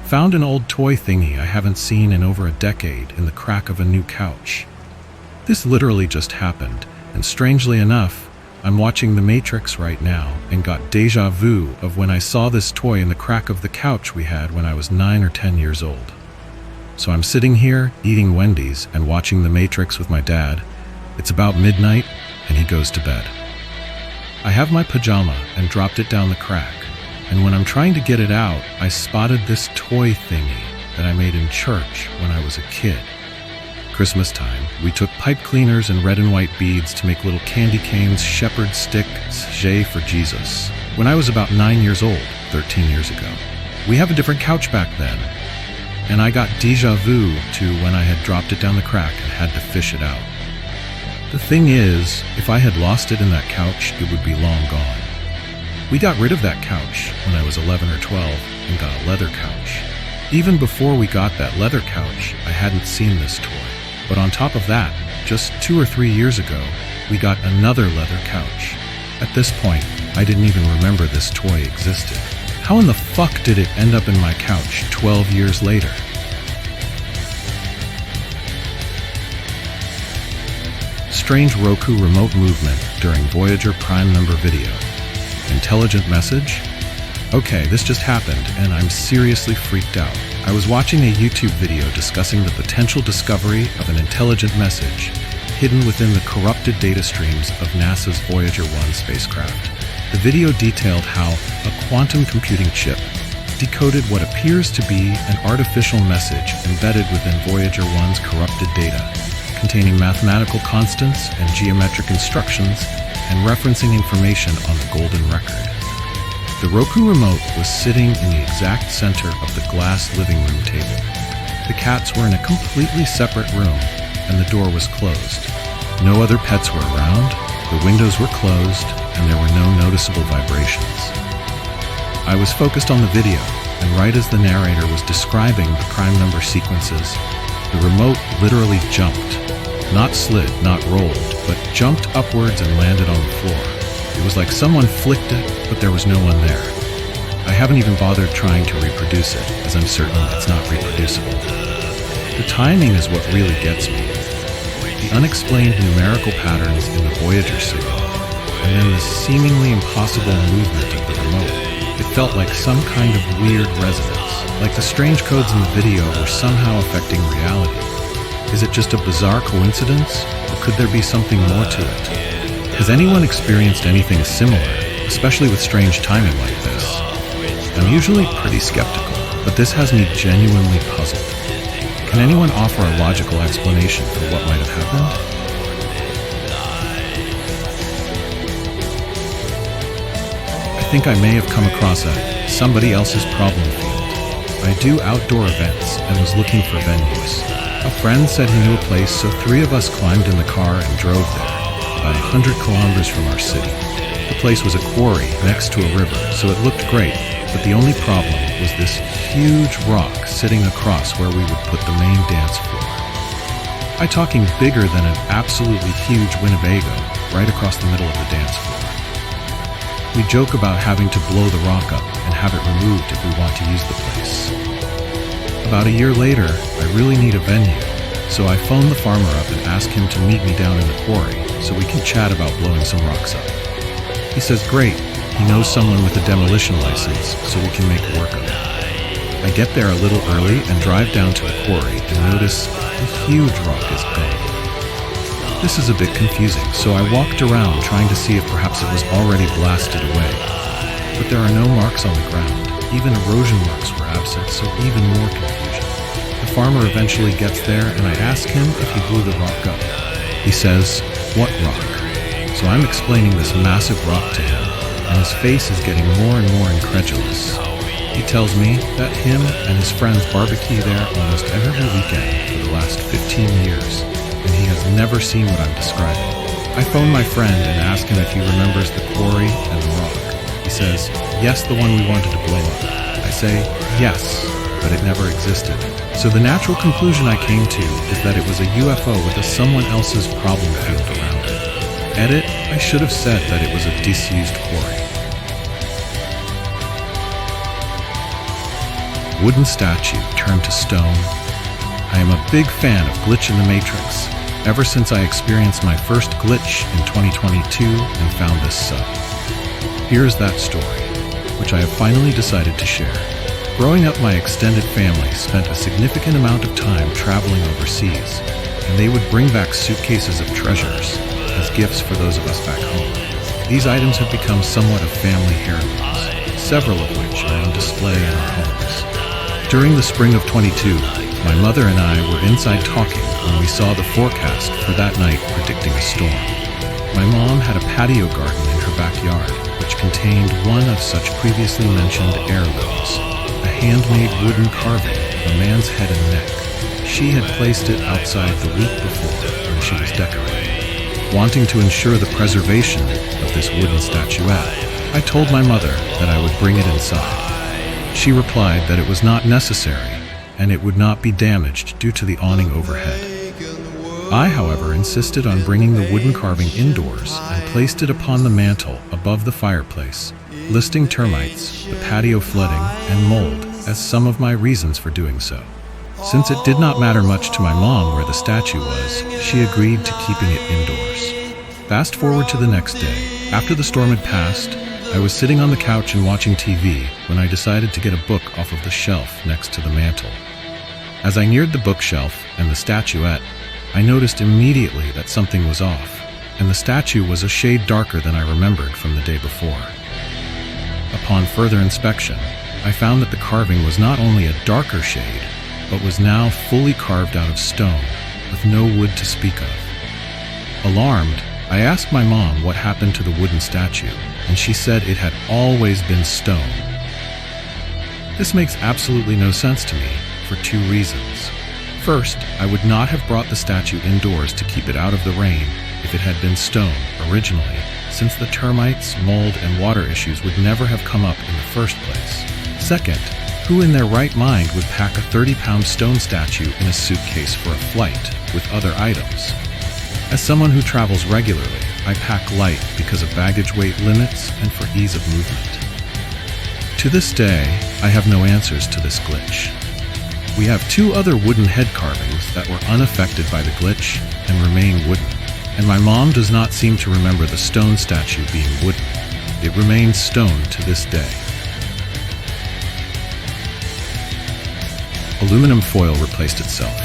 Found an old toy thingy I haven't seen in over a decade in the crack of a new couch. This literally just happened, and strangely enough, I'm watching The Matrix right now and got deja vu of when I saw this toy in the crack of the couch we had when I was 9 or 10 years old. So I'm sitting here, eating Wendy's and watching The Matrix with my dad. It's about midnight, and he goes to bed. I have my pajama and dropped it down the crack, and when I'm trying to get it out, I spotted this toy thingy that I made in church when I was a kid. Christmas time, we took pipe cleaners and red and white beads to make little candy canes, shepherd sticks, J for Jesus. When I was about 9 years old, 13 years ago. We have a different couch back then, and I got deja vu to when I had dropped it down the crack and had to fish it out. The thing is, if I had lost it in that couch, it would be long gone. We got rid of that couch when I was 11 or 12 and got a leather couch. Even before we got that leather couch, I hadn't seen this toy. But on top of that, just 2 or 3 years ago, we got another leather couch. At this point, I didn't even remember this toy existed. How in the fuck did it end up in my couch 12 years later? Strange Roku remote movement during Voyager Prime number video. Intelligent message? Okay, this just happened, and I'm seriously freaked out. I was watching a YouTube video discussing the potential discovery of an intelligent message hidden within the corrupted data streams of NASA's Voyager 1 spacecraft. The video detailed how a quantum computing chip decoded what appears to be an artificial message embedded within Voyager 1's corrupted data, containing mathematical constants and geometric instructions and referencing information on the golden record. The Roku remote was sitting in the exact center of the glass living room table. The cats were in a completely separate room, and the door was closed. No other pets were around, the windows were closed, and there were no noticeable vibrations. I was focused on the video, and right as the narrator was describing the prime number sequences, the remote literally jumped. Not slid, not rolled, but jumped upwards and landed on the floor. It was like someone flicked it, but there was no one there. I haven't even bothered trying to reproduce it, as I'm certain it's not reproducible. The timing is what really gets me. The unexplained numerical patterns in the Voyager signal, and then the seemingly impossible movement of the remote. It felt like some kind of weird resonance, like the strange codes in the video were somehow affecting reality. Is it just a bizarre coincidence, or could there be something more to it? Has anyone experienced anything similar, especially with strange timing like this? I'm usually pretty skeptical, but this has me genuinely puzzled. Can anyone offer a logical explanation for what might have happened? I think I may have come across somebody else's problem field. I do outdoor events and was looking for venues. A friend said he knew a place, so 3 of us climbed in the car and drove there, about 100 kilometers from our city. The place was a quarry next to a river, so it looked great, but the only problem was this huge rock sitting across where we would put the main dance floor. I'm talking bigger than an absolutely huge Winnebago, right across the middle of the dance floor. We joke about having to blow the rock up and have it removed if we want to use the place. About a year later, I really need a venue, so I phoned the farmer up and asked him to meet me down in the quarry so we can chat about blowing some rocks up. He says great, he knows someone with a demolition license, so we can make work of it. I get there a little early and drive down to the quarry and notice the huge rock is gone. This is a bit confusing, so I walked around trying to see if perhaps it was already blasted away. But there are no marks on the ground. Even erosion marks were absent, so even more confusion. The farmer eventually gets there, and I ask him if he blew the rock up. He says, "What rock?" So I'm explaining this massive rock to him, and his face is getting more and more incredulous. He tells me that him and his friends barbecue there almost every weekend for the last 15 years, and he has never seen what I'm describing. I phone my friend and ask him if he remembers the quarry and the rock. He says, yes, the one we wanted to blow up. I say, yes, but it never existed. So the natural conclusion I came to is that it was a UFO with someone else's problem field around it. Edit, I should have said that it was a disused quarry. wooden statue turned to stone. I am a big fan of Glitch in the Matrix, ever since I experienced my first glitch in 2022 and found this sub. Here is that story, which I have finally decided to share. Growing up, my extended family spent a significant amount of time traveling overseas, and they would bring back suitcases of treasures as gifts for those of us back home. These items have become somewhat of family heirlooms, several of which are on display in our homes. During the spring of 22, my mother and I were inside talking when we saw the forecast for that night predicting a storm. My mom had a patio garden in her backyard, which contained one of such previously mentioned heirlooms, a handmade wooden carving of a man's head and neck. She had placed it outside the week before when she was decorating. Wanting to ensure the preservation of this wooden statuette, I told my mother that I would bring it inside. She replied that it was not necessary and it would not be damaged due to the awning overhead. I, however, insisted on bringing the wooden carving indoors and placed it upon the mantel above the fireplace, listing termites, the patio flooding, and mold as some of my reasons for doing so. Since it did not matter much to my mom where the statue was, she agreed to keeping it indoors. Fast forward to the next day. After the storm had passed, I was sitting on the couch and watching TV when I decided to get a book off of the shelf next to the mantel. As I neared the bookshelf and the statuette, I noticed immediately that something was off, and the statue was a shade darker than I remembered from the day before. Upon further inspection, I found that the carving was not only a darker shade, but was now fully carved out of stone, with no wood to speak of. Alarmed, I asked my mom what happened to the wooden statue, and she said it had always been stone. This makes absolutely no sense to me, for two reasons. First, I would not have brought the statue indoors to keep it out of the rain if it had been stone originally, since the termites, mold, and water issues would never have come up in the first place. Second, who in their right mind would pack a 30-pound stone statue in a suitcase for a flight with other items? As someone who travels regularly, I pack light because of baggage weight limits and for ease of movement. To this day, I have no answers to this glitch. We have two other wooden head carvings that were unaffected by the glitch and remain wooden, and my mom does not seem to remember the stone statue being wooden. It remains stone to this day. Aluminum foil replaced itself.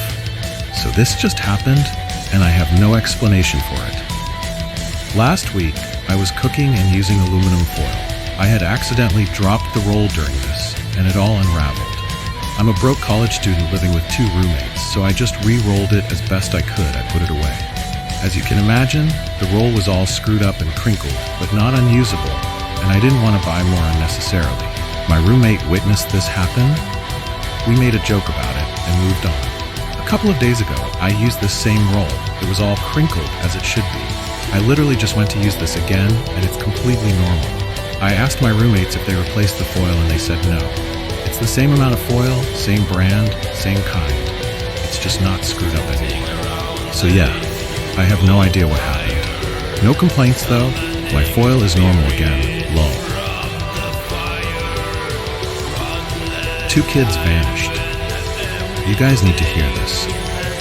So this just happened, and I have no explanation for it. Last week, I was cooking and using aluminum foil. I had accidentally dropped the roll during this, and it all unraveled. I'm a broke college student living with two roommates, so I just re-rolled it as best I could. I put it away. As you can imagine, the roll was all screwed up and crinkled, but not unusable, and I didn't want to buy more unnecessarily. My roommate witnessed this happen. We made a joke about it and moved on. A couple of days ago, I used this same roll. It was all crinkled as it should be. I literally just went to use this again, and it's completely normal. I asked my roommates if they replaced the foil, and they said no. It's the same amount of foil, same brand, same kind. It's just not screwed up anymore. So yeah, I have no idea what happened. No complaints though. My foil is normal again. Lol. Two kids vanished. You guys need to hear this.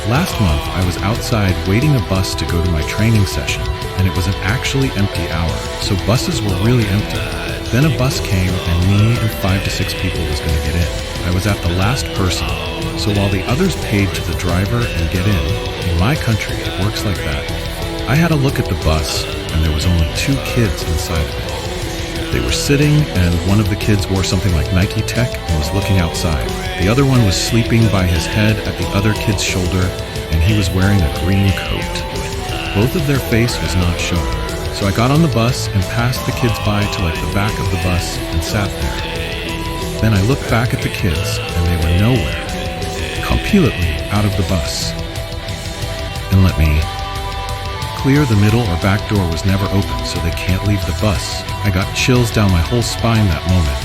Last month, I was outside waiting a bus to go to my training session, and it was an actually empty hour, so buses were really empty. Then a bus came, and me and 5 to 6 people was going to get in. I was at the last person, so while the others paid to the driver and get in my country, it works like that. I had a look at the bus, and there was only 2 kids inside of it. They were sitting, and one of the kids wore something like Nike Tech and was looking outside. The other one was sleeping by his head at the other kid's shoulder, and he was wearing a green coat. Both of their face was not showing. So I got on the bus and passed the kids by to like the back of the bus and sat there. Then I looked back at the kids, and they were nowhere. Completely out of the bus. And let me clear, the middle or back door was never open, so they can't leave the bus. I got chills down my whole spine that moment.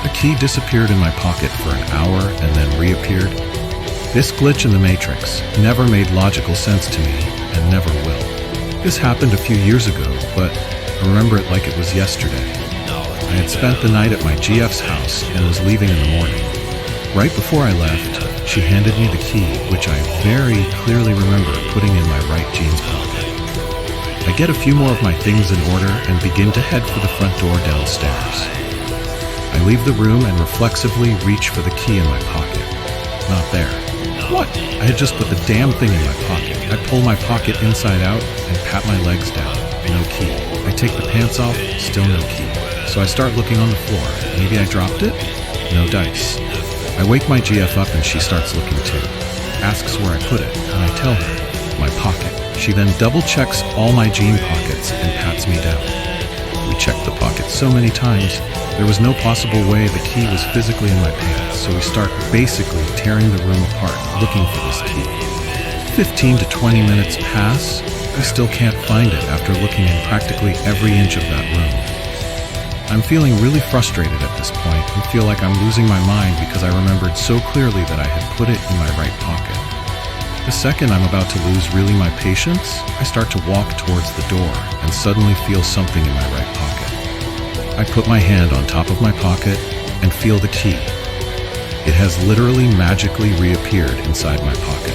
The key disappeared in my pocket for an hour and then reappeared. This glitch in the Matrix never made logical sense to me and never will. This happened a few years ago, but I remember it like it was yesterday. I had spent the night at my GF's house and was leaving in the morning. Right before I left, she handed me the key, which I very clearly remember putting in my right jeans pocket. I get a few more of my things in order and begin to head for the front door downstairs. I leave the room and reflexively reach for the key in my pocket. Not there. What? I had just put the damn thing in my pocket. I pull my pocket inside out and pat my legs down. No key. I take the pants off, still no key. So I start looking on the floor. Maybe I dropped it? No dice. I wake my GF up and she starts looking too. Asks where I put it, and I tell her, my pocket. She then double checks all my jean pockets and pats me down. We checked the pockets so many times, there was no possible way the key was physically in my pants, so we start basically tearing the room apart looking for this key. 15 to 20 minutes pass, we still can't find it after looking in practically every inch of that room. I'm feeling really frustrated at this point and feel like I'm losing my mind because I remembered so clearly that I had put it in my right pocket. The second I'm about to lose really my patience, I start to walk towards the door and suddenly feel something in my right pocket. I put my hand on top of my pocket and feel the key. It has literally magically reappeared inside my pocket.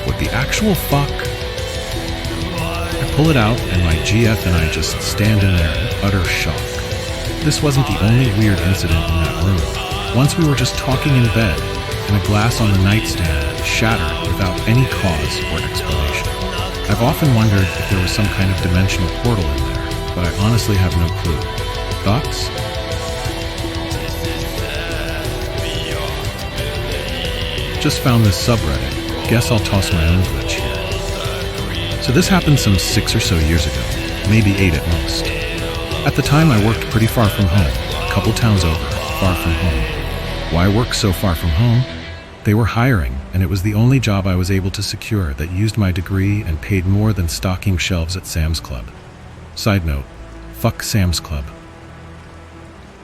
What the actual fuck? I pull it out and my GF and I just stand in there in utter shock. This wasn't the only weird incident in that room. Once we were just talking in bed and a glass on the nightstand shattered without any cause or explanation. I've often wondered if there was some kind of dimensional portal in there, but I honestly have no clue. Thoughts? Just found this subreddit. Guess I'll toss my own glitch here. So this happened some 6 or so years ago, maybe 8 at most. At the time I worked pretty far from home, a couple towns over, far from home. Why work so far from home? They were hiring, and it was the only job I was able to secure that used my degree and paid more than stocking shelves at Sam's Club. Side note, fuck Sam's Club.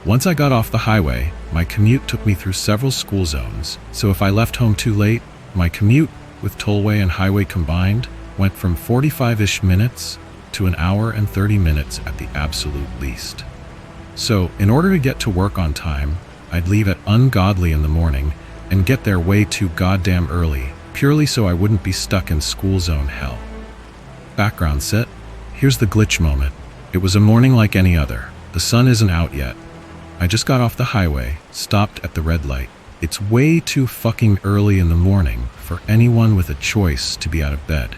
Once I got off the highway, my commute took me through several school zones, so if I left home too late, my commute, with tollway and highway combined, went from 45-ish minutes to an hour and 30 minutes at the absolute least. So, in order to get to work on time, I'd leave at ungodly in the morning and get there way too goddamn early, purely so I wouldn't be stuck in school zone hell. Background set. Here's the glitch moment. It was a morning like any other. The sun isn't out yet. I just got off the highway, stopped at the red light. It's way too fucking early in the morning for anyone with a choice to be out of bed.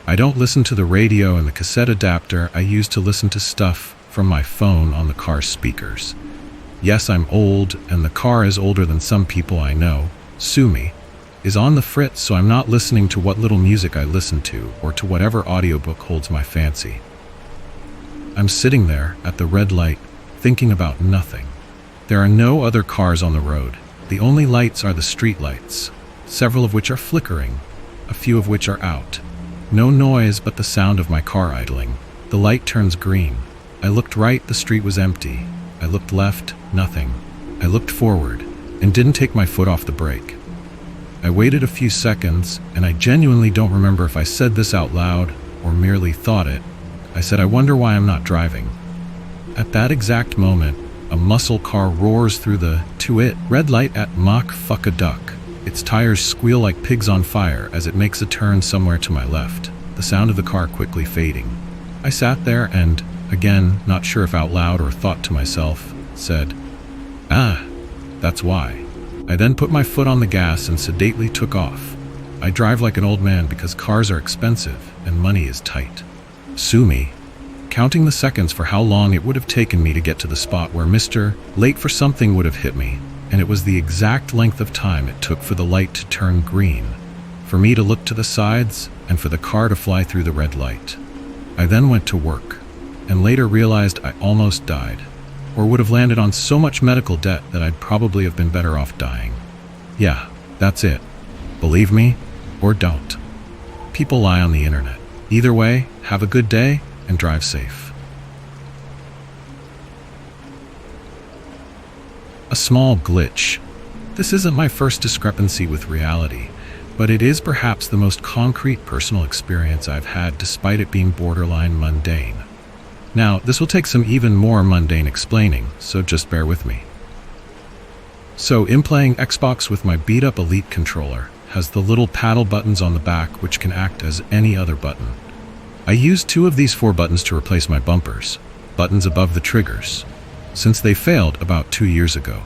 I don't listen to the radio and the cassette adapter I use to listen to stuff from my phone on the car's speakers. Yes, I'm old, and the car is older than some people I know. Sue me. Is on the fritz, so I'm not listening to what little music I listen to or to whatever audiobook holds my fancy. I'm sitting there at the red light, thinking about nothing. There are no other cars on the road. The only lights are the street lights, several of which are flickering, a few of which are out. No noise but the sound of my car idling. The light turns green. I looked right, the street was empty. I looked left, nothing. I looked forward and didn't take my foot off the brake. I waited a few seconds, and I genuinely don't remember if I said this out loud or merely thought it. I said, I wonder why I'm not driving. At that exact moment, a muscle car roars through the, to it, red light at Mach fuck a duck. Its tires squeal like pigs on fire as it makes a turn somewhere to my left, the sound of the car quickly fading. I sat there and, again, not sure if out loud or thought to myself, said, "Ah, that's why." I then put my foot on the gas and sedately took off. I drive like an old man because cars are expensive and money is tight. Sue me. Counting the seconds for how long it would have taken me to get to the spot where Mr. Late for something would have hit me, and it was the exact length of time it took for the light to turn green, for me to look to the sides, and for the car to fly through the red light. I then went to work, and later realized I almost died, or would have landed on so much medical debt that I'd probably have been better off dying. Yeah, that's it. Believe me, or don't. People lie on the internet. Either way, have a good day, and drive safe. A small glitch. This isn't my first discrepancy with reality, but it is perhaps the most concrete personal experience I've had despite it being borderline mundane. Now, this will take some even more mundane explaining, so just bear with me. So, in playing Xbox with my beat-up Elite controller, has the little paddle buttons on the back which can act as any other button. I used 2 of these 4 buttons to replace my bumpers, buttons above the triggers, since they failed about 2 years ago.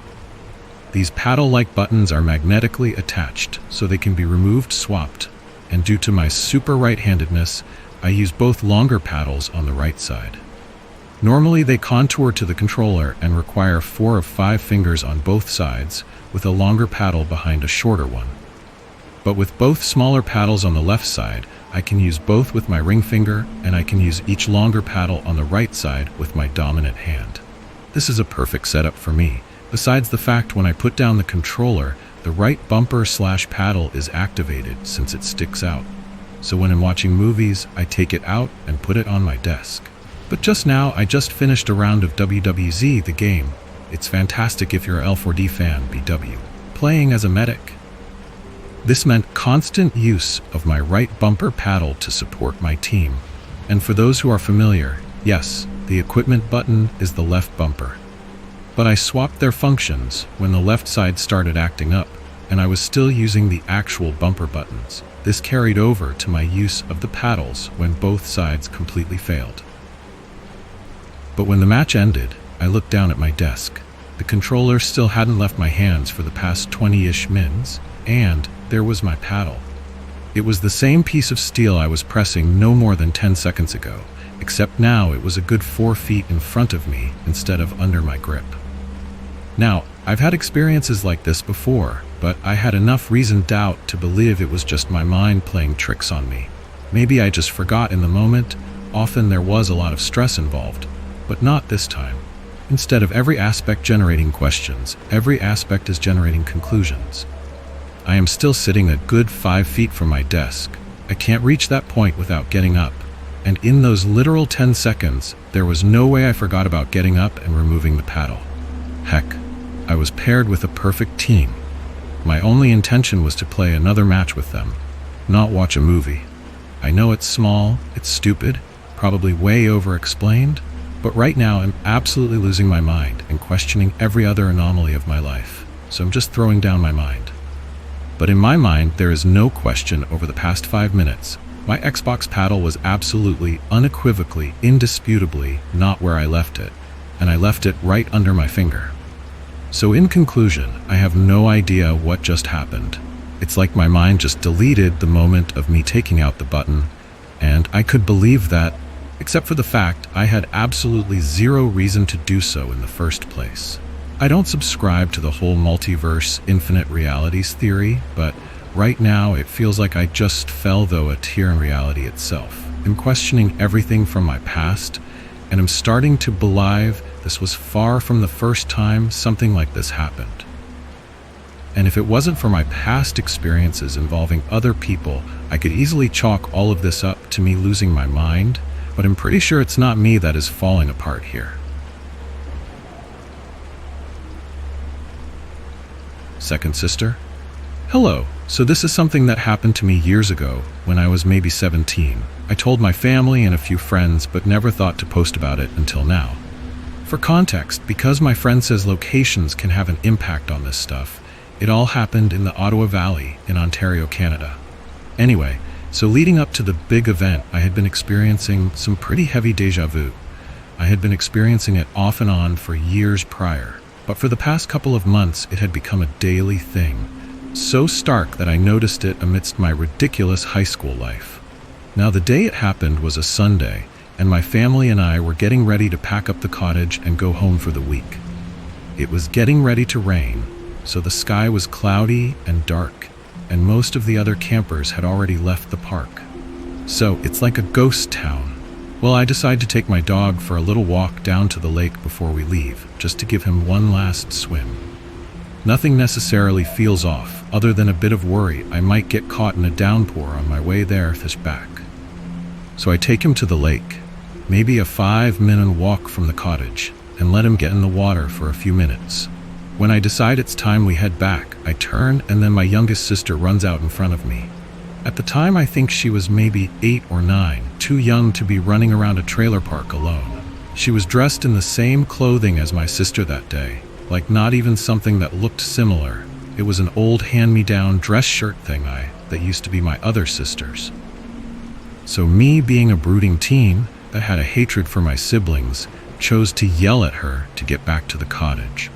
These paddle-like buttons are magnetically attached, so they can be removed, swapped, and due to my super right-handedness, I use both longer paddles on the right side. Normally they contour to the controller and require 4 of 5 fingers on both sides, with a longer paddle behind a shorter one. But with both smaller paddles on the left side, I can use both with my ring finger, and I can use each longer paddle on the right side with my dominant hand. This is a perfect setup for me, besides the fact when I put down the controller, the right bumper/paddle is activated since it sticks out. So when I'm watching movies, I take it out and put it on my desk. But just now, I just finished a round of WWZ, the game. It's fantastic if you're a L4D fan, BW. Playing as a medic. This meant constant use of my right bumper paddle to support my team. And for those who are familiar, yes, the equipment button is the left bumper. But I swapped their functions when the left side started acting up, and I was still using the actual bumper buttons. This carried over to my use of the paddles when both sides completely failed. But when the match ended, I looked down at my desk. The controller still hadn't left my hands for the past 20-ish mins, and there was my paddle. It was the same piece of steel I was pressing no more than 10 seconds ago, except now it was a good 4 feet in front of me instead of under my grip. Now, I've had experiences like this before, but I had enough reasoned doubt to believe it was just my mind playing tricks on me. Maybe I just forgot in the moment. Often there was a lot of stress involved, but not this time. Instead of every aspect generating questions, every aspect is generating conclusions. I am still sitting a good 5 feet from my desk. I can't reach that point without getting up. And in those literal 10 seconds, there was no way I forgot about getting up and removing the paddle. Heck, I was paired with a perfect team. My only intention was to play another match with them, not watch a movie. I know it's small, it's stupid, probably way over-explained, but right now I'm absolutely losing my mind and questioning every other anomaly of my life, so I'm just throwing down my mind. But in my mind, there is no question over the past 5 minutes, my Xbox paddle was absolutely, unequivocally, indisputably not where I left it, and I left it right under my finger. So in conclusion, I have no idea what just happened. It's like my mind just deleted the moment of me taking out the button, and I could believe that, except for the fact I had absolutely zero reason to do so in the first place. I don't subscribe to the whole multiverse, infinite realities theory, but right now it feels like I just fell though a tear in reality itself. I'm questioning everything from my past, and I'm starting to believe this was far from the first time something like this happened. And if it wasn't for my past experiences involving other people, I could easily chalk all of this up to me losing my mind, but I'm pretty sure it's not me that is falling apart here. Second sister? Hello. So this is something that happened to me years ago when I was maybe 17. I told my family and a few friends, but never thought to post about it until now. For context, because my friend says locations can have an impact on this stuff, it all happened in the Ottawa Valley in Ontario, Canada. Anyway, so leading up to the big event, I had been experiencing some pretty heavy déjà vu. I had been experiencing it off and on for years prior, but for the past couple of months it had become a daily thing, so stark that I noticed it amidst my ridiculous high school life. Now the day it happened was a Sunday, and my family and I were getting ready to pack up the cottage and go home for the week. It was getting ready to rain, so the sky was cloudy and dark, and most of the other campers had already left the park. So it's like a ghost town. Well, I decide to take my dog for a little walk down to the lake before we leave, just to give him one last swim. Nothing necessarily feels off, other than a bit of worry I might get caught in a downpour on my way there, fish back. So I take him to the lake, maybe a 5-minute walk from the cottage, and let him get in the water for a few minutes. When I decide it's time we head back, I turn and then my youngest sister runs out in front of me. At the time I think she was maybe 8 or 9, too young to be running around a trailer park alone. She was dressed in the same clothing as my sister that day, like not even something that looked similar. It was an old hand-me-down dress shirt thing that used to be my other sister's. So me, being a brooding teen that had a hatred for my siblings, chose to yell at her to get back to the cottage.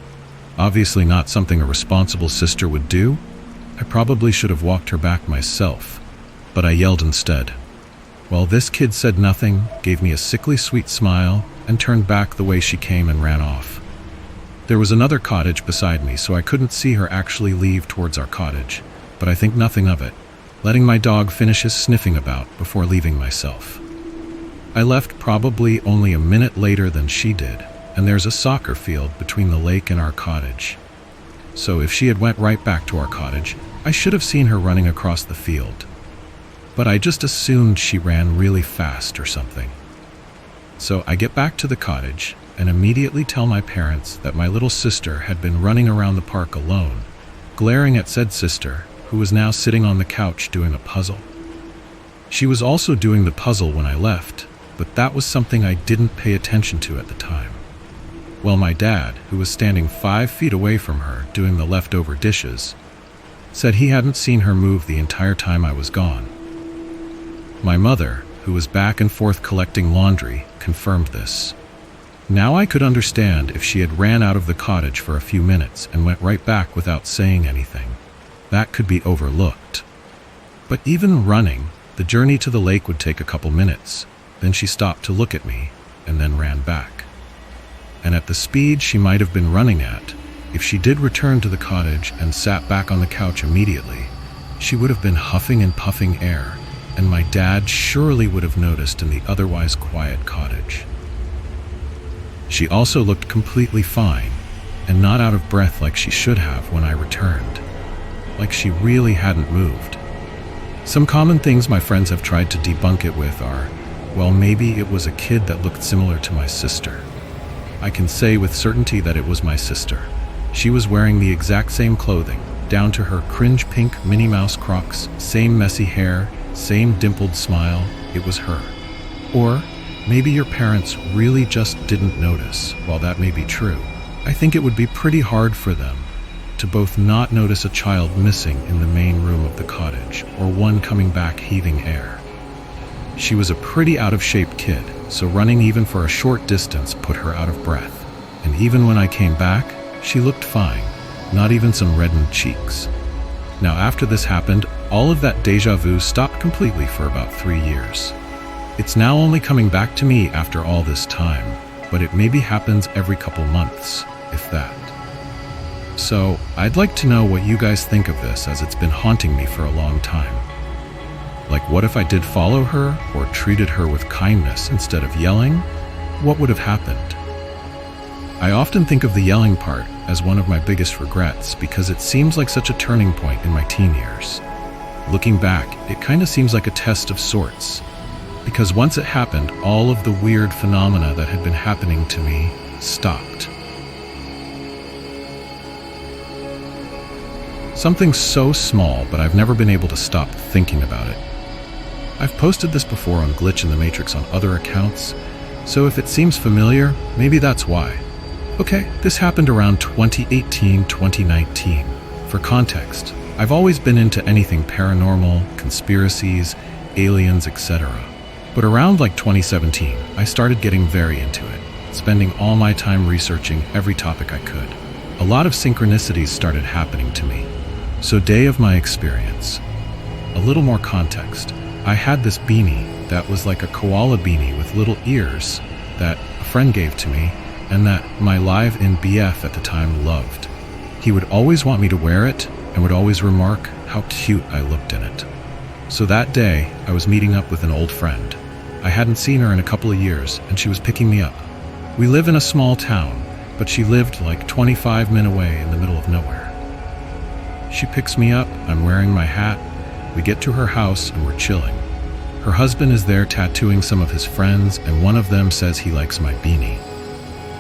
Obviously not something a responsible sister would do. I probably should have walked her back myself, but I yelled instead. Well, this kid said nothing, gave me a sickly sweet smile, and turned back the way she came and ran off. There was another cottage beside me, so I couldn't see her actually leave towards our cottage, but I think nothing of it, letting my dog finish his sniffing about before leaving myself. I left probably only a minute later than she did, and there's a soccer field between the lake and our cottage. So if she had went right back to our cottage, I should have seen her running across the field. But I just assumed she ran really fast or something. So I get back to the cottage and immediately tell my parents that my little sister had been running around the park alone, glaring at said sister, who was now sitting on the couch doing a puzzle. She was also doing the puzzle when I left, but that was something I didn't pay attention to at the time. Well, my dad, who was standing 5 feet away from her doing the leftover dishes, said he hadn't seen her move the entire time I was gone. My mother, who was back and forth collecting laundry, confirmed this. Now I could understand if she had ran out of the cottage for a few minutes and went right back without saying anything. That could be overlooked. But even running, the journey to the lake would take a couple minutes. Then she stopped to look at me and then ran back. And at the speed she might have been running at, if she did return to the cottage and sat back on the couch immediately, she would have been huffing and puffing air, and my dad surely would have noticed in the otherwise quiet cottage. She also looked completely fine, and not out of breath like she should have when I returned, like she really hadn't moved. Some common things my friends have tried to debunk it with are, well, maybe it was a kid that looked similar to my sister. I can say with certainty that it was my sister. She was wearing the exact same clothing, down to her cringe pink Minnie Mouse Crocs, same messy hair, same dimpled smile. It was her. Or maybe your parents really just didn't notice. While that may be true, I think it would be pretty hard for them to both not notice a child missing in the main room of the cottage or one coming back heaving air. She was a pretty out-of-shape kid, so running even for a short distance put her out of breath. And even when I came back, she looked fine, not even some reddened cheeks. Now after this happened, all of that deja vu stopped completely for about 3 years. It's now only coming back to me after all this time, but it maybe happens every couple months, if that. So I'd like to know what you guys think of this, as it's been haunting me for a long time. Like, what if I did follow her or treated her with kindness instead of yelling? What would have happened? I often think of the yelling part as one of my biggest regrets because it seems like such a turning point in my teen years. Looking back, it kind of seems like a test of sorts, because once it happened, all of the weird phenomena that had been happening to me stopped. Something so small, but I've never been able to stop thinking about it. I've posted this before on Glitch in the Matrix on other accounts, so if it seems familiar, maybe that's why. Okay, this happened around 2018-2019. For context, I've always been into anything paranormal, conspiracies, aliens, etc. But around like 2017, I started getting very into it, spending all my time researching every topic I could. A lot of synchronicities started happening to me. So day of my experience. A little more context. I had this beanie that was like a koala beanie with little ears that a friend gave to me and that my live-in BF at the time loved. He would always want me to wear it and would always remark how cute I looked in it. So that day, I was meeting up with an old friend. I hadn't seen her in a couple of years and she was picking me up. We live in a small town, but she lived like 25 minutes away in the middle of nowhere. She picks me up, I'm wearing my hat. We get to her house and we're chilling. Her husband is there tattooing some of his friends, and one of them says he likes my beanie.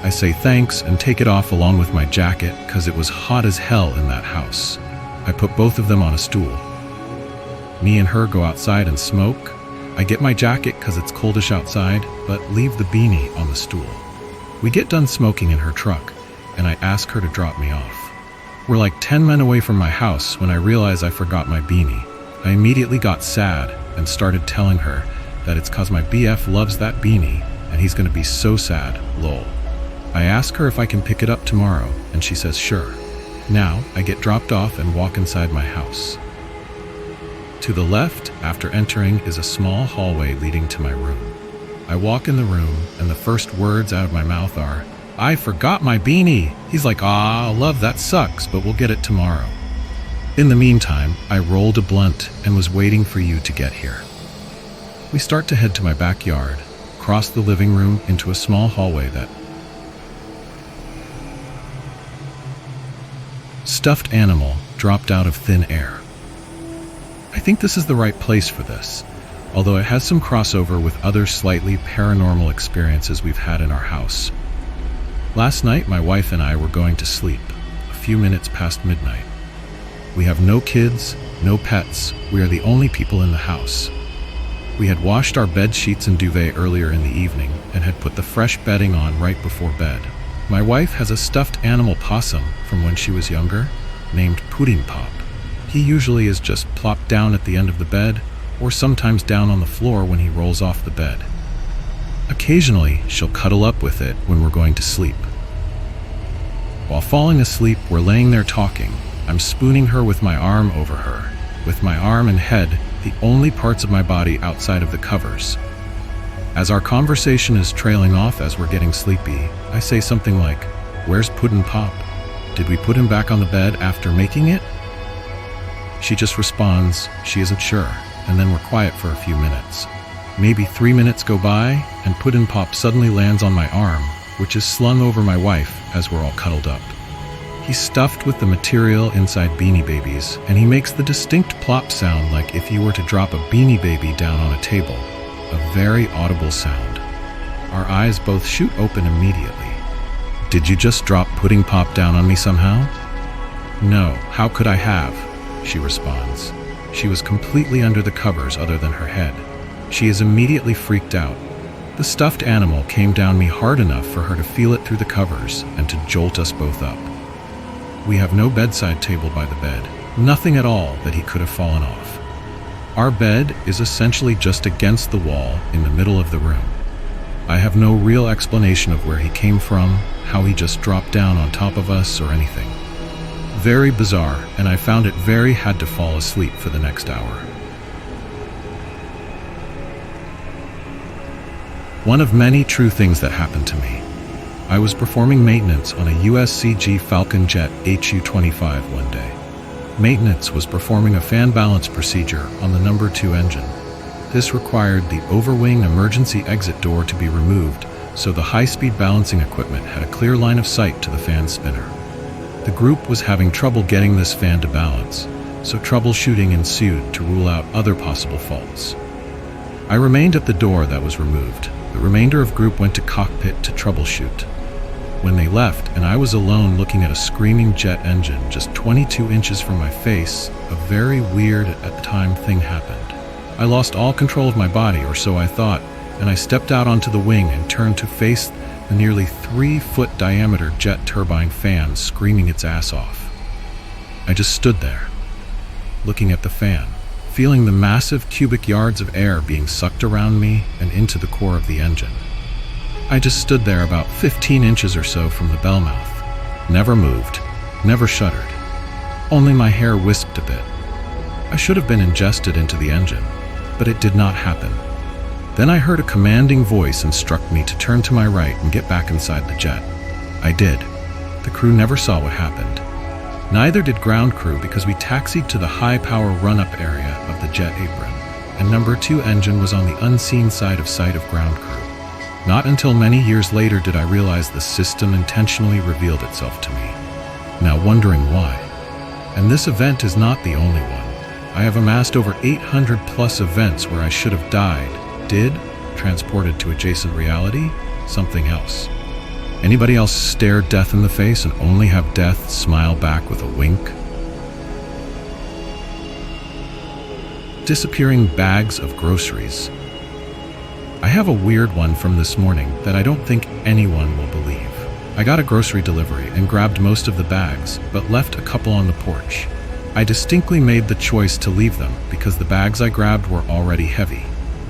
I say thanks and take it off along with my jacket because it was hot as hell in that house. I put both of them on a stool. Me and her go outside and smoke. I get my jacket because it's coldish outside, but leave the beanie on the stool. We get done smoking in her truck, and I ask her to drop me off. We're like 10 men away from my house when I realize I forgot my beanie. I immediately got sad and started telling her that it's 'cause my BF loves that beanie and he's gonna be so sad, lol. I ask her if I can pick it up tomorrow, and she says sure. Now, I get dropped off and walk inside my house. To the left, after entering, is a small hallway leading to my room. I walk in the room, and the first words out of my mouth are, "I forgot my beanie." He's like, "Ah, love, that sucks, but we'll get it tomorrow." In the meantime, I rolled a blunt and was waiting for you to get here. We start to head to my backyard, cross the living room into a small hallway that stuffed animal dropped out of thin air. I think this is the right place for this, although it has some crossover with other slightly paranormal experiences we've had in our house. Last night, my wife and I were going to sleep, a few minutes past midnight. We have no kids, no pets. We are the only people in the house. We had washed our bed sheets and duvet earlier in the evening and had put the fresh bedding on right before bed. My wife has a stuffed animal possum from when she was younger, named Pudding Pop. He usually is just plopped down at the end of the bed, or sometimes down on the floor when he rolls off the bed. Occasionally, she'll cuddle up with it when we're going to sleep. While falling asleep, we're laying there talking. I'm spooning her with my arm over her, with my arm and head the only parts of my body outside of the covers. As our conversation is trailing off as we're getting sleepy, I say something like, "Where's Puddin' Pop? Did we put him back on the bed after making it?" She just responds, she isn't sure, and then we're quiet for a few minutes. Maybe 3 minutes go by, and Puddin' Pop suddenly lands on my arm, which is slung over my wife as we're all cuddled up. He's stuffed with the material inside Beanie Babies, and he makes the distinct plop sound like if you were to drop a Beanie Baby down on a table. A very audible sound. Our eyes both shoot open immediately. "Did you just drop Pudding Pop down on me somehow?" "No, how could I have?" she responds. She was completely under the covers other than her head. She is immediately freaked out. The stuffed animal came down me hard enough for her to feel it through the covers and to jolt us both up. We have no bedside table by the bed, nothing at all that he could have fallen off. Our bed is essentially just against the wall in the middle of the room. I have no real explanation of where he came from, how he just dropped down on top of us or anything. Very bizarre, and I found it very hard to fall asleep for the next hour. One of many true things that happened to me. I was performing maintenance on a USCG Falcon Jet HU-25 one day. Maintenance was performing a fan balance procedure on the number 2 engine. This required the overwing emergency exit door to be removed, so the high-speed balancing equipment had a clear line of sight to the fan spinner. The group was having trouble getting this fan to balance, so troubleshooting ensued to rule out other possible faults. I remained at the door that was removed. The remainder of group went to cockpit to troubleshoot. When they left, and I was alone looking at a screaming jet engine just 22 inches from my face, a very weird at the time thing happened. I lost all control of my body, or so I thought, and I stepped out onto the wing and turned to face the nearly 3-foot diameter jet turbine fan screaming its ass off. I just stood there, looking at the fan, feeling the massive cubic yards of air being sucked around me and into the core of the engine. I just stood there about 15 inches or so from the bell mouth. Never moved, never shuddered. Only my hair wisped a bit. I should have been ingested into the engine, but it did not happen. Then I heard a commanding voice instruct me to turn to my right and get back inside the jet. I did. The crew never saw what happened. Neither did ground crew because we taxied to the high-power run-up area of the jet apron, and number 2 engine was on the unseen side of ground crew. Not until many years later did I realize the system intentionally revealed itself to me, now wondering why. And this event is not the only one. I have amassed over 800 plus events where I should have died, did, transported to adjacent reality, something else. Anybody else stare death in the face and only have death smile back with a wink? Disappearing bags of groceries. I have a weird one from this morning that I don't think anyone will believe. I got a grocery delivery and grabbed most of the bags, but left a couple on the porch. I distinctly made the choice to leave them because the bags I grabbed were already heavy.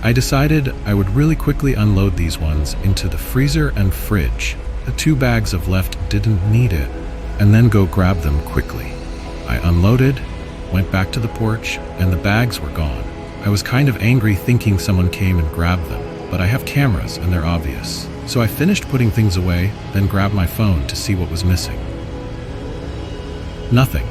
I decided I would really quickly unload these ones into the freezer and fridge. The 2 bags of left didn't need it, and then go grab them quickly. I unloaded, went back to the porch, and the bags were gone. I was kind of angry thinking someone came and grabbed them, but I have cameras and they're obvious. So I finished putting things away, then grabbed my phone to see what was missing. Nothing.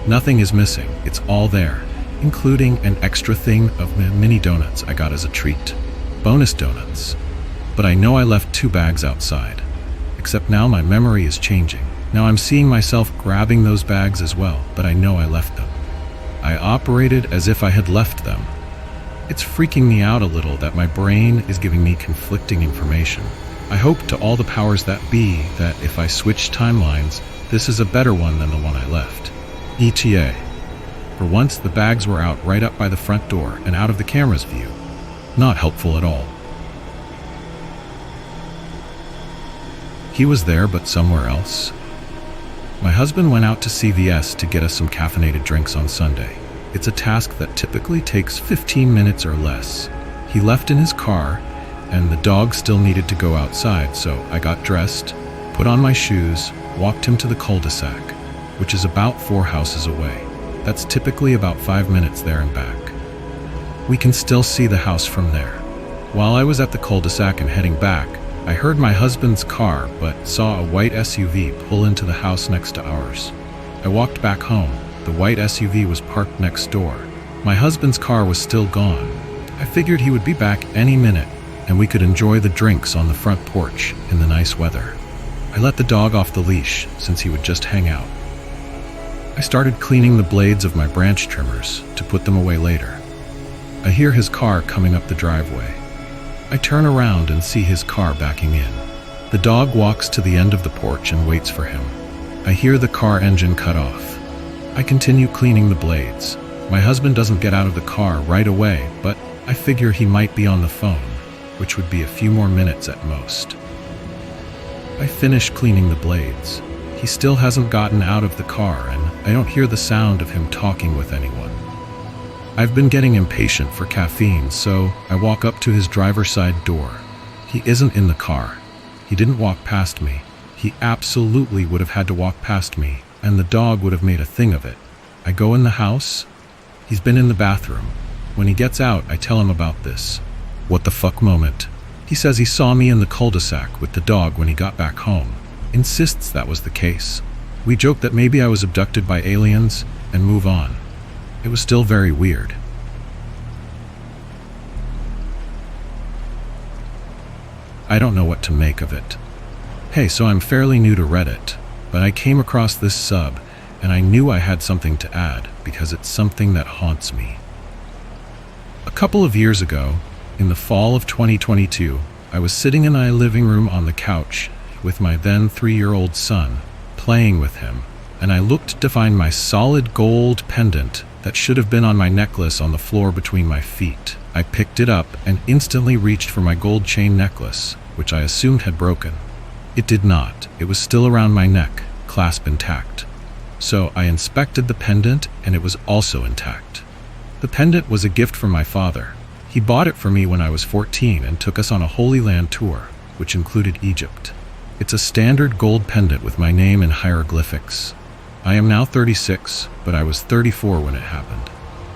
Nothing is missing. It's all there, including an extra thing of mini donuts I got as a treat. Bonus donuts. But I know I left 2 bags outside. Except now my memory is changing. Now I'm seeing myself grabbing those bags as well, but I know I left them. I operated as if I had left them. It's freaking me out a little that my brain is giving me conflicting information. I hope to all the powers that be that if I switch timelines, this is a better one than the one I left. ETA. For once, the bags were out right up by the front door and out of the camera's view. Not helpful at all. He was there, but somewhere else. My husband went out to CVS to get us some caffeinated drinks on Sunday. It's a task that typically takes 15 minutes or less. He left in his car, and the dog still needed to go outside, so I got dressed, put on my shoes, walked him to the cul-de-sac, which is about 4 houses away. That's typically about 5 minutes there and back. We can still see the house from there. While I was at the cul-de-sac and heading back, I heard my husband's car, but saw a white SUV pull into the house next to ours. I walked back home. The white SUV was parked next door. My husband's car was still gone. I figured he would be back any minute, and we could enjoy the drinks on the front porch in the nice weather. I let the dog off the leash since he would just hang out. I started cleaning the blades of my branch trimmers to put them away later. I hear his car coming up the driveway. I turn around and see his car backing in. The dog walks to the end of the porch and waits for him. I hear the car engine cut off. I continue cleaning the blades. My husband doesn't get out of the car right away, but I figure he might be on the phone, which would be a few more minutes at most. I finish cleaning the blades. He still hasn't gotten out of the car, and I don't hear the sound of him talking with anyone. I've been getting impatient for caffeine, so I walk up to his driver's side door. He isn't in the car. He didn't walk past me. He absolutely would have had to walk past me, and the dog would have made a thing of it. I go in the house. He's been in the bathroom. When he gets out, I tell him about this. What the fuck moment. He says he saw me in the cul-de-sac with the dog when he got back home. Insists that was the case. We joke that maybe I was abducted by aliens and move on. It was still very weird. I don't know what to make of it. Hey, so I'm fairly new to Reddit, but I came across this sub, and I knew I had something to add because it's something that haunts me. A couple of years ago, in the fall of 2022, I was sitting in my living room on the couch with my then 3-year-old son, playing with him, and I looked to find my solid gold pendant that should have been on my necklace on the floor between my feet. I picked it up and instantly reached for my gold chain necklace, which I assumed had broken. It did not. It was still around my neck, clasp intact. So I inspected the pendant, and it was also intact. The pendant was a gift from my father. He bought it for me when I was 14 and took us on a Holy Land tour, which included Egypt. It's a standard gold pendant with my name in hieroglyphics. I am now 36, but I was 34 when it happened.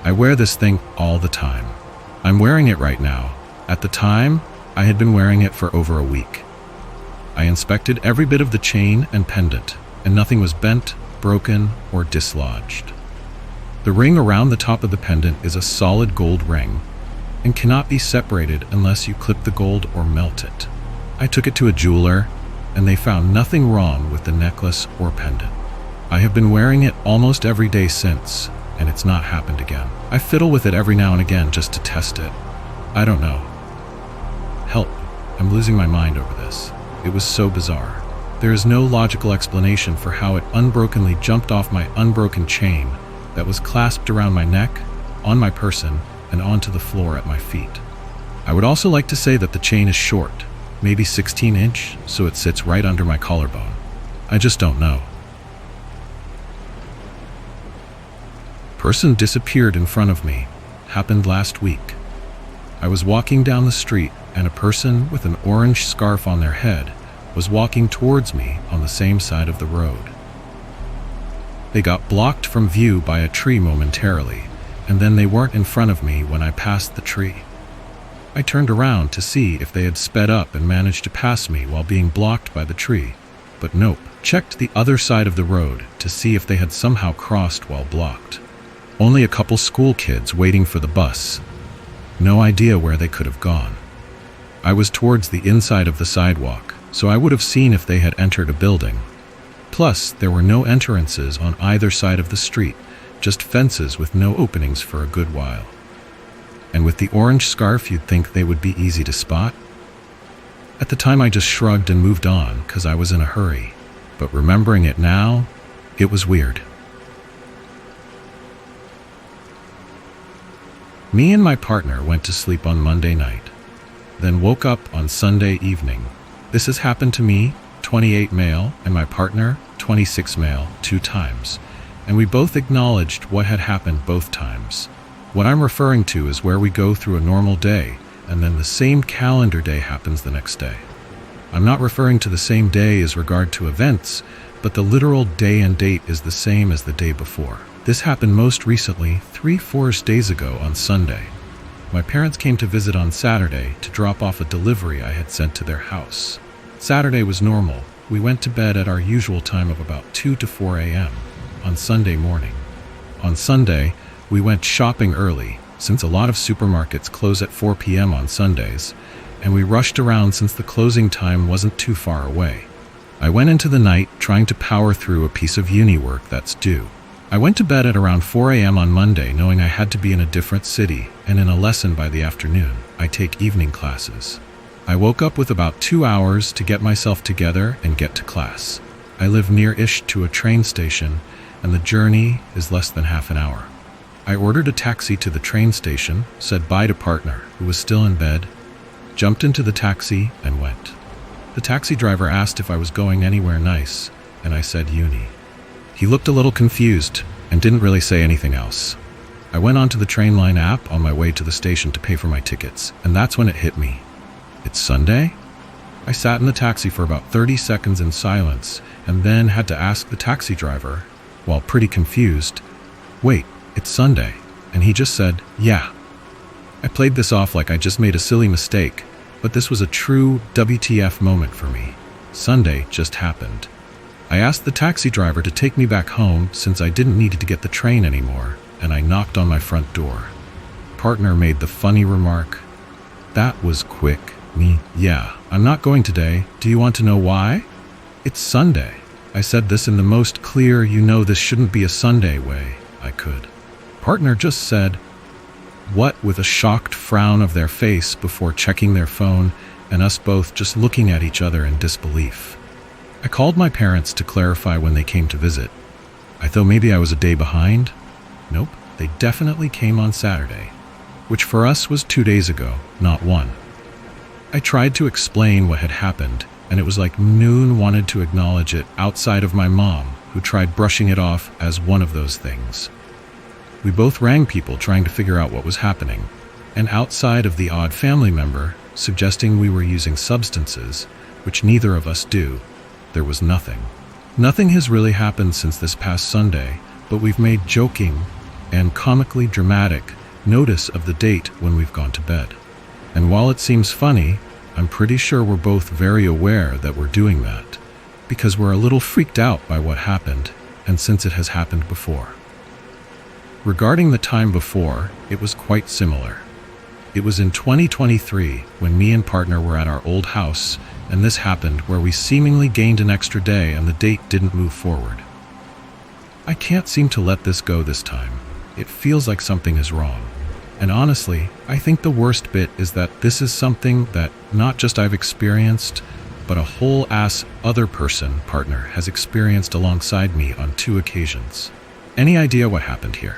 I wear this thing all the time. I'm wearing it right now. At the time, I had been wearing it for over a week. I inspected every bit of the chain and pendant, and nothing was bent, broken, or dislodged. The ring around the top of the pendant is a solid gold ring and cannot be separated unless you clip the gold or melt it. I took it to a jeweler, and they found nothing wrong with the necklace or pendant. I have been wearing it almost every day since, and it's not happened again. I fiddle with it every now and again just to test it. I don't know. Help. I'm losing my mind over this. It was so bizarre. There is no logical explanation for how it unbrokenly jumped off my unbroken chain that was clasped around my neck, on my person, and onto the floor at my feet. I would also like to say that the chain is short, maybe 16 inch, so it sits right under my collarbone. I just don't know. Person disappeared in front of me. Happened last week. I was walking down the street and a person with an orange scarf on their head was walking towards me on the same side of the road. They got blocked from view by a tree momentarily, and then they weren't in front of me when I passed the tree. I turned around to see if they had sped up and managed to pass me while being blocked by the tree, but nope. Checked the other side of the road to see if they had somehow crossed while blocked. Only a couple school kids waiting for the bus. No idea where they could have gone. I was towards the inside of the sidewalk, so I would have seen if they had entered a building. Plus, there were no entrances on either side of the street, just fences with no openings for a good while. And with the orange scarf, you'd think they would be easy to spot. At the time, I just shrugged and moved on because I was in a hurry. But remembering it now, it was weird. Me and my partner went to sleep on Monday night, then woke up on Sunday evening. This has happened to me, 28 male, and my partner, 26 male, 2 times, and we both acknowledged what had happened both times. What I'm referring to is where we go through a normal day, and then the same calendar day happens the next day. I'm not referring to the same day as regard to events, but the literal day and date is the same as the day before. This happened most recently 3-4 days ago on Sunday. My parents came to visit on Saturday to drop off a delivery I had sent to their house. Saturday was normal. We went to bed at our usual time of about 2 to 4 a.m. on Sunday morning. On Sunday, we went shopping early, since a lot of supermarkets close at 4 p.m. on Sundays, and we rushed around since the closing time wasn't too far away. I went into the night trying to power through a piece of uni work that's due. I went to bed at around 4 a.m. on Monday knowing I had to be in a different city and in a lesson by the afternoon. I take evening classes. I woke up with about 2 hours to get myself together and get to class. I live near-ish to a train station and the journey is less than half an hour. I ordered a taxi to the train station, said bye to partner, who was still in bed, jumped into the taxi and went. The taxi driver asked if I was going anywhere nice, and I said uni. He looked a little confused and didn't really say anything else. I went onto the Trainline app on my way to the station to pay for my tickets, and that's when it hit me. It's Sunday? I sat in the taxi for about 30 seconds in silence and then had to ask the taxi driver, while pretty confused, "Wait, it's Sunday?" And he just said, "Yeah." I played this off like I just made a silly mistake, but this was a true WTF moment for me. Sunday just happened. I asked the taxi driver to take me back home since I didn't need to get the train anymore, and I knocked on my front door. Partner made the funny remark, "That was quick." Me, "Yeah, I'm not going today. Do you want to know why?" "It's Sunday." I said this in the most clear, this shouldn't be a Sunday way I could. Partner just said, "What?" with a shocked frown of their face before checking their phone and us both just looking at each other in disbelief. I called my parents to clarify when they came to visit. I thought maybe I was a day behind. Nope, they definitely came on Saturday, which for us was 2 days ago, not 1. I tried to explain what had happened, and it was like noon wanted to acknowledge it outside of my mom, who tried brushing it off as one of those things. We both rang people trying to figure out what was happening, and outside of the odd family member suggesting we were using substances, which neither of us do, there was nothing. Nothing has really happened since this past Sunday, but we've made joking and comically dramatic notice of the date when we've gone to bed. And while it seems funny, I'm pretty sure we're both very aware that we're doing that, because we're a little freaked out by what happened, and since it has happened before. Regarding the time before, it was quite similar. It was in 2023 when me and partner were at our old house, and this happened where we seemingly gained an extra day and the date didn't move forward. I can't seem to let this go this time. It feels like something is wrong. And honestly, I think the worst bit is that this is something that not just I've experienced, but a whole ass other person, partner, has experienced alongside me on 2 occasions. Any idea what happened here?